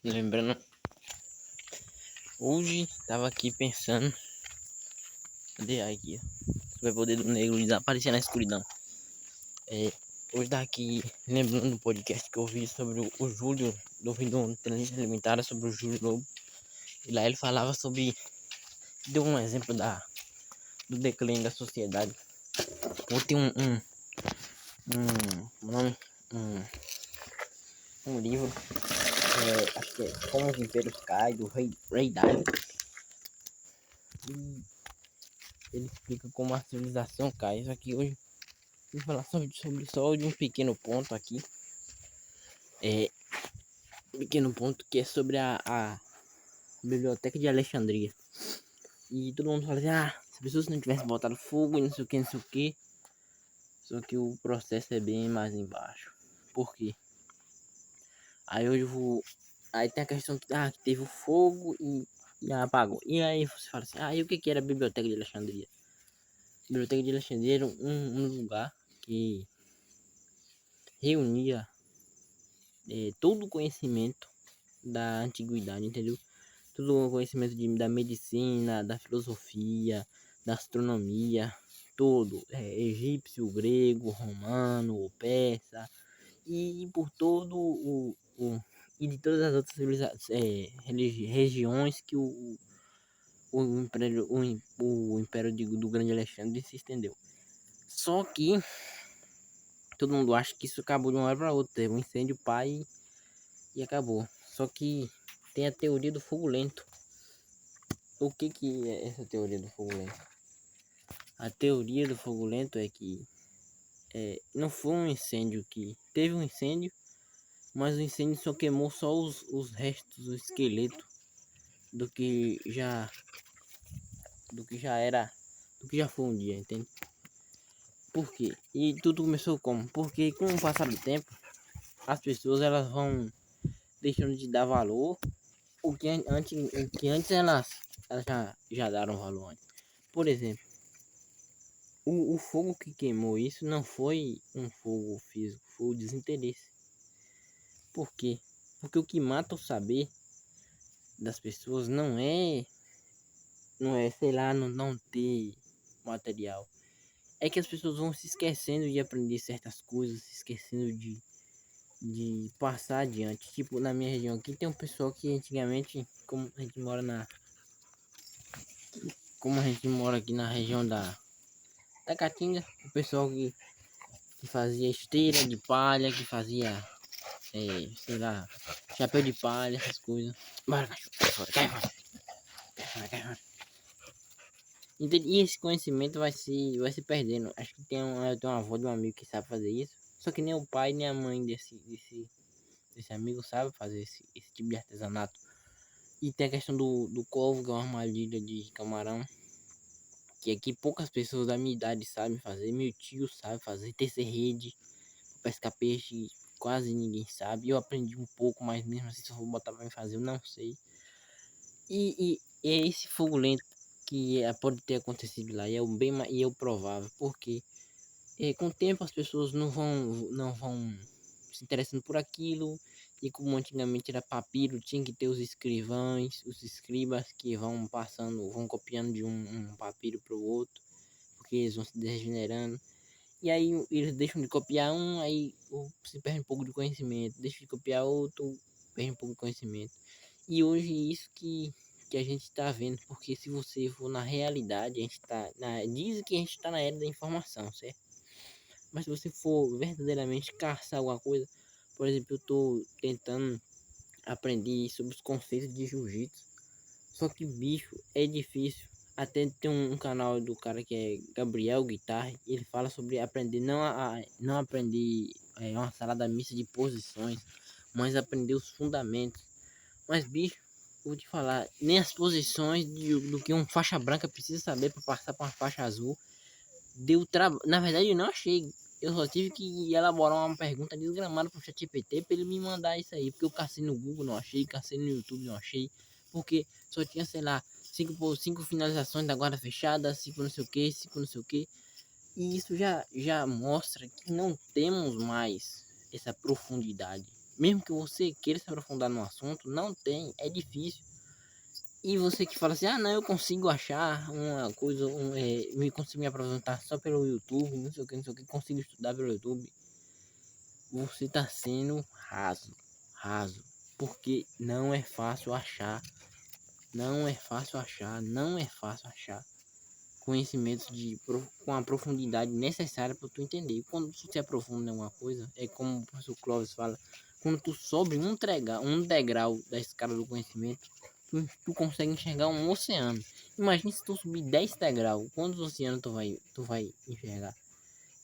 Lembrando, hoje tava aqui pensando, cadê aqui, sobre o poder do negro desaparecer na escuridão. Hoje tava aqui lembrando do podcast que eu vi sobre o Júlio, do fim do Inteligência Limitada, sobre o Júlio Lobo. E lá ele falava sobre, deu um exemplo do declínio da sociedade. Ou tem um livro, acho que é Como os Impérios Caem, do Ray Dalio. E ele explica como a civilização cai. Só que hoje vou falar sobre só de um pequeno ponto aqui. Pequeno ponto que é sobre a Biblioteca de Alexandria. E todo mundo fala assim, se as pessoas não tivessem botado fogo e não sei o que, não sei o que. Só que o processo é bem mais embaixo. Por quê? Aí hoje eu vou. Aí tem a questão que teve o fogo e apagou. E aí você fala assim, e o que era a Biblioteca de Alexandria? A Biblioteca de Alexandria era um lugar que reunia todo o conhecimento da antiguidade, entendeu? Todo o conhecimento da medicina, da filosofia, da astronomia, todo, egípcio, grego, romano, persa, e por todo e de todas as outras regiões que o império do Grande Alexandre se estendeu. Só que todo mundo acha que isso acabou de uma hora para outra, teve um incêndio pai e acabou. Só que tem a teoria do fogo lento. O que é essa teoria do fogo lento? A teoria do fogo lento é que não foi um incêndio que... Teve um incêndio, mas o incêndio só queimou só os restos, o esqueleto do que já era, do que já foi um dia, entende? Por quê? E tudo começou como? Porque com o passar do tempo, as pessoas elas vão deixando de dar valor o que antes elas já deram valor antes. Por exemplo, o fogo que queimou isso não foi um fogo físico, foi o desinteresse. Por quê? Porque o que mata o saber das pessoas não é, sei lá, não ter material. É que as pessoas vão se esquecendo de aprender certas coisas, se esquecendo de passar adiante. Tipo, na minha região aqui tem um pessoal que antigamente, como a gente mora aqui na região da Caatinga, o pessoal que fazia esteira de palha, que fazia, sei lá, chapéu de palha, essas coisas. Bora, cachorro, cai fora. E esse conhecimento vai se perdendo. Acho que eu tenho uma avó de um amigo que sabe fazer isso. Só que nem o pai nem a mãe desse amigo sabe fazer esse tipo de artesanato. E tem a questão do covo, que é uma armadilha de camarão. Que aqui poucas pessoas da minha idade sabem fazer. Meu tio sabe fazer, tecer rede, pescar peixe, quase ninguém sabe. Eu aprendi um pouco, mas mesmo assim, se eu for botar pra me fazer, eu não sei. E é esse fogo lento que pode ter acontecido lá, e é o provável, porque com o tempo as pessoas não vão se interessando por aquilo, e como antigamente era papiro, tinha que ter os escrivães, os escribas que vão passando, vão copiando de um papiro para o outro, porque eles vão se degenerando. E aí eles deixam de copiar aí se perde um pouco de conhecimento, deixa de copiar outro, perde um pouco de conhecimento. E hoje isso que a gente está vendo, porque se você for na realidade, a gente dizem que a gente está na era da informação, certo? Mas se você for verdadeiramente caçar alguma coisa, por exemplo, eu estou tentando aprender sobre os conceitos de jiu-jitsu, só que bicho, é difícil. Até tem um canal do cara que é Gabriel Guitar, ele fala sobre aprender, não aprender uma salada mista de posições, mas aprender os fundamentos. Mas bicho, eu vou te falar, nem as posições do que um faixa branca precisa saber para passar para uma faixa azul deu trabalho. Na verdade, eu não achei. Eu só tive que elaborar uma pergunta desgramada pro ChatGPT para ele me mandar isso aí. Porque eu cacei no Google, não achei, cacei no YouTube, não achei. Porque só tinha, sei lá, cinco finalizações da guarda fechada, 5 não sei o que, 5 não sei o que. E isso já mostra que não temos mais essa profundidade. mesmo que você queira se aprofundar no assunto, não tem, é difícil. E você que fala assim, ah não, eu consigo achar uma coisa, me consigo me apresentar só pelo YouTube, não sei o que, não sei o que, consigo estudar pelo YouTube. Você tá sendo raso, porque não é fácil achar, não é fácil achar, não é fácil achar conhecimentos com a profundidade necessária para tu entender. E quando tu se aprofunda em alguma coisa, é como o professor Clóvis fala, quando tu sobe um degrau da escala do conhecimento, tu consegue enxergar um oceano. Imagina se tu subir 10 degraus, quantos oceanos tu vai enxergar?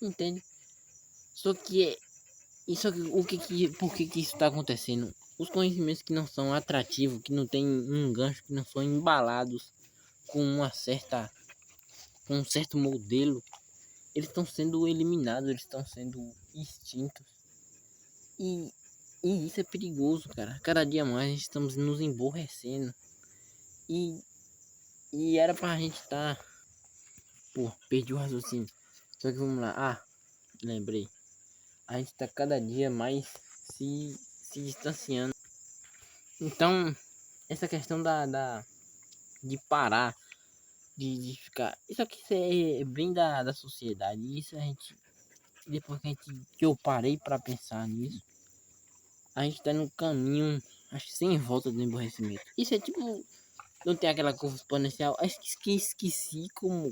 Entende? Só que isso aqui, por que isso está acontecendo? Os conhecimentos que não são atrativos, que não tem um gancho, que não são embalados com com um certo modelo, eles estão sendo eliminados, eles estão sendo extintos. E, e isso é perigoso, cara. Cada dia mais estamos nos emborrecendo. E, e era pra gente estar. Pô, perdi o raciocínio. Só que vamos lá. Ah, lembrei. A gente tá cada dia mais se distanciando. Então, essa questão de parar, de ficar. Isso aqui é bem da sociedade. Isso a gente. Depois que eu parei pra pensar nisso, a gente tá no caminho, acho que sem volta do emborrecimento. Isso é tipo, não tem aquela curva exponencial. Acho que esqueci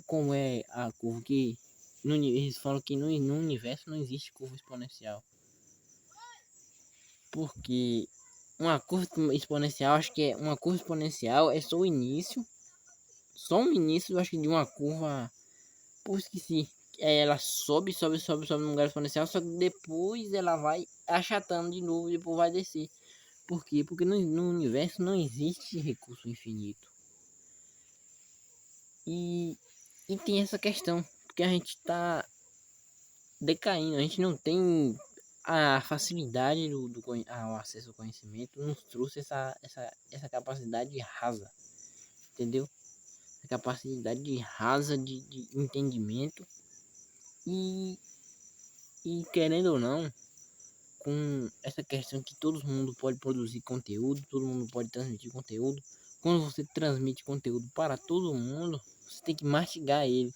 como é a curva que eles falam que no universo não existe curva exponencial. Porque uma curva exponencial, acho que é uma curva exponencial é só o início, só um início, acho que de uma curva. Pô, esqueci. Ela sobe num lugar exponencial, só que depois ela vai achatando de novo e depois vai descer. Por quê? Porque no universo não existe recurso infinito. E, e tem essa questão, porque a gente está decaindo, a gente não tem a facilidade ao acesso ao conhecimento, nos trouxe essa capacidade rasa, entendeu? A capacidade rasa de entendimento e, e querendo ou não, com essa questão que todo mundo pode produzir conteúdo, todo mundo pode transmitir conteúdo. Quando você transmite conteúdo para todo mundo, você tem que mastigar ele.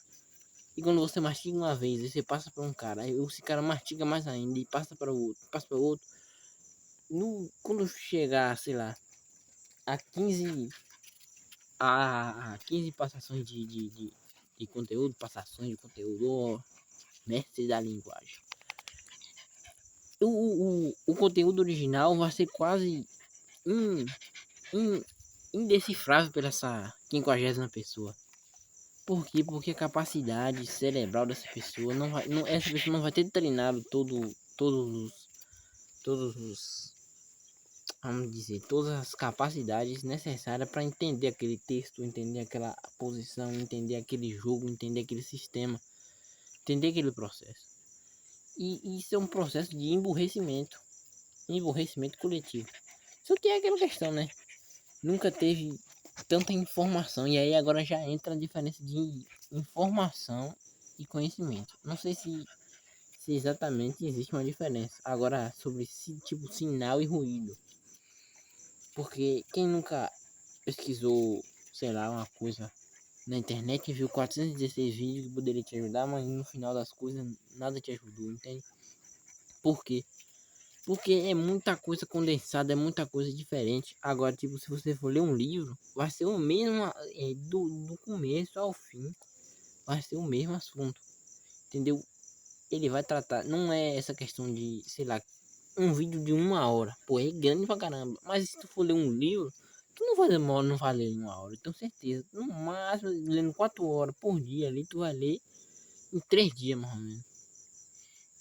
E quando você mastiga uma vez, e você passa para um cara, aí esse cara mastiga mais ainda e passa para o outro. Quando chegar, sei lá, a 15 a 15 passações de conteúdo, passações de conteúdo, ó, mestre da linguagem. O conteúdo original vai ser quase indecifrável por essa 50ª pessoa. Por quê? Porque a capacidade cerebral dessa pessoa essa pessoa não vai ter treinado todos os, vamos dizer, todas as capacidades necessárias para entender aquele texto, entender aquela posição, entender aquele jogo, entender aquele sistema, entender aquele processo. E isso é um processo de emburrecimento coletivo. Só que é aquela questão, né? Nunca teve tanta informação. E aí agora já entra a diferença de informação e conhecimento. Não sei se exatamente existe uma diferença. Agora sobre tipo sinal e ruído. Porque quem nunca pesquisou, sei lá, uma coisa na internet e viu 416 vídeos que poderia te ajudar, mas no final das coisas nada te ajudou, entende? Por quê? Porque é muita coisa condensada, é muita coisa diferente. Agora, tipo, se você for ler um livro, vai ser o mesmo do começo ao fim. Vai ser o mesmo assunto. Entendeu? Ele vai tratar. Não é essa questão de, sei lá, um vídeo de 1 hora. Pô, é grande pra caramba. Mas se tu for ler um livro, tu não vai demorar, não vai ler em 1 hora. Eu tenho certeza. No máximo, lendo 4 horas por dia ali, tu vai ler em 3 dias, mais ou menos.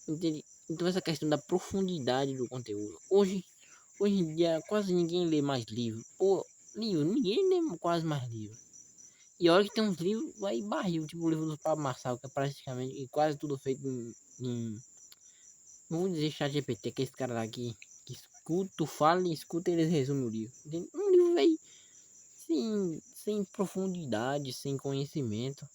Entende? Então essa questão da profundidade do conteúdo. Hoje em dia quase ninguém lê mais livro. Pô, ninguém lê quase mais livro. E olha que tem uns livros aí barril, tipo o livro do Pablo Marçal, que é praticamente quase tudo feito não vou dizer chat GPT, que é esse cara lá que escuta, tu fala e escuta e eles resumem o livro. Entende? Um livro aí sem profundidade, sem conhecimento.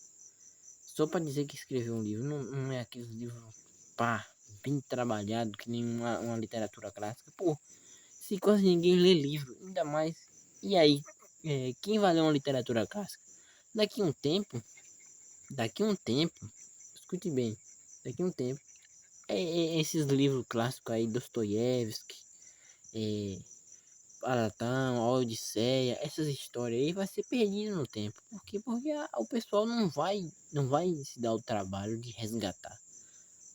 Só para dizer que escreveu um livro, não é aqueles livros pá, bem trabalhado, que nem uma literatura clássica. Pô, se quase ninguém lê livro, ainda mais. E aí, quem vai ler uma literatura clássica? Daqui um tempo, daqui um tempo, escute bem, daqui um tempo, esses livros clássicos aí, Dostoiévski, é, Platão, a Odisseia, essas histórias aí vai ser perdido no tempo. Por quê? Porque o pessoal não vai se dar o trabalho de resgatar.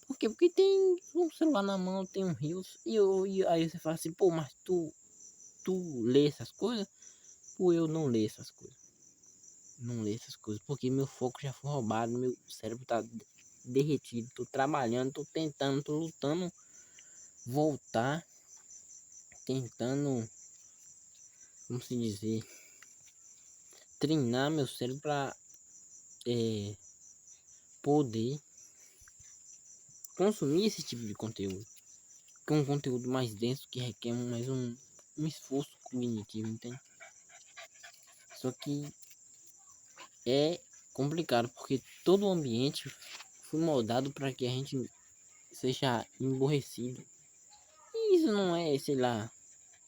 Por quê? Porque tem um celular na mão, tem um rios, e aí você fala assim, pô, mas tu lê essas coisas? Pô, eu não leio essas coisas. Não leio essas coisas, porque meu foco já foi roubado, meu cérebro tá derretido, tô trabalhando, tô tentando, tô lutando, voltar, tentando, como se dizer, treinar meu cérebro pra poder consumir esse tipo de conteúdo. Que é um conteúdo mais denso que requer mais um esforço cognitivo, entende? Só que é complicado porque todo o ambiente foi moldado para que a gente seja emborrecido. E isso não é, sei lá,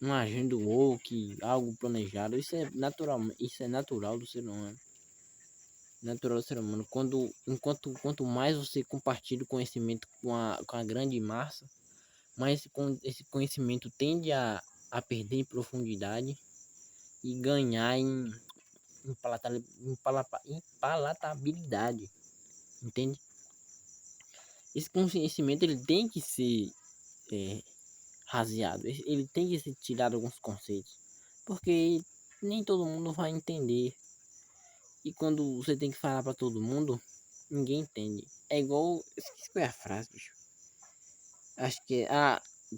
um agenda woke, algo planejado. Isso é natural do ser humano. Natural do ser humano. Quanto mais você compartilha o conhecimento com a grande massa, mais esse conhecimento tende a perder em profundidade e ganhar em palatabilidade, entende? Esse conhecimento ele tem que ser é, raseado, ele tem que ser tirado alguns conceitos, porque nem todo mundo vai entender. E quando você tem que falar para todo mundo, ninguém entende. É igual, esqueci qual é a frase, bicho. Acho que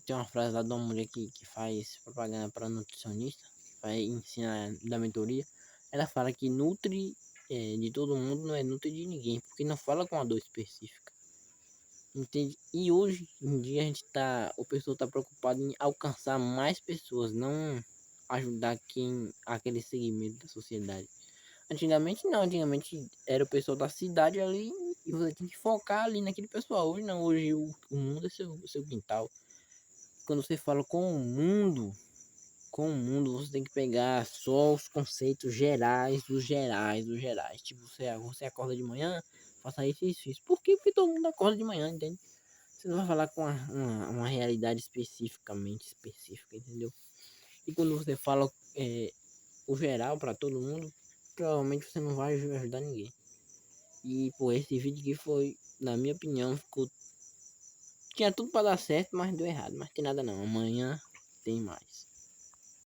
tem uma frase lá de uma mulher que faz propaganda para nutricionista, vai ensinar da mentoria. Ela fala que nutre de todo mundo não é nutre de ninguém, porque não fala com a dor específica. Entende? E hoje em dia o pessoal tá preocupado em alcançar mais pessoas, não ajudar aquele segmento da sociedade. Antigamente não, antigamente era o pessoal da cidade ali e você tem que focar ali naquele pessoal. Hoje não, hoje o mundo é seu quintal. Quando você fala com o mundo, você tem que pegar só os conceitos gerais dos gerais dos gerais. Tipo, você acorda de manhã, faça isso e isso. Por quê? Porque todo mundo acorda de manhã, entende? Você não vai falar com uma realidade especificamente específica, entendeu? E quando você fala o geral para todo mundo, provavelmente você não vai ajudar ninguém. E pô, esse vídeo aqui foi, na minha opinião, tinha tudo para dar certo, mas deu errado. Mas tem nada não. Amanhã tem mais.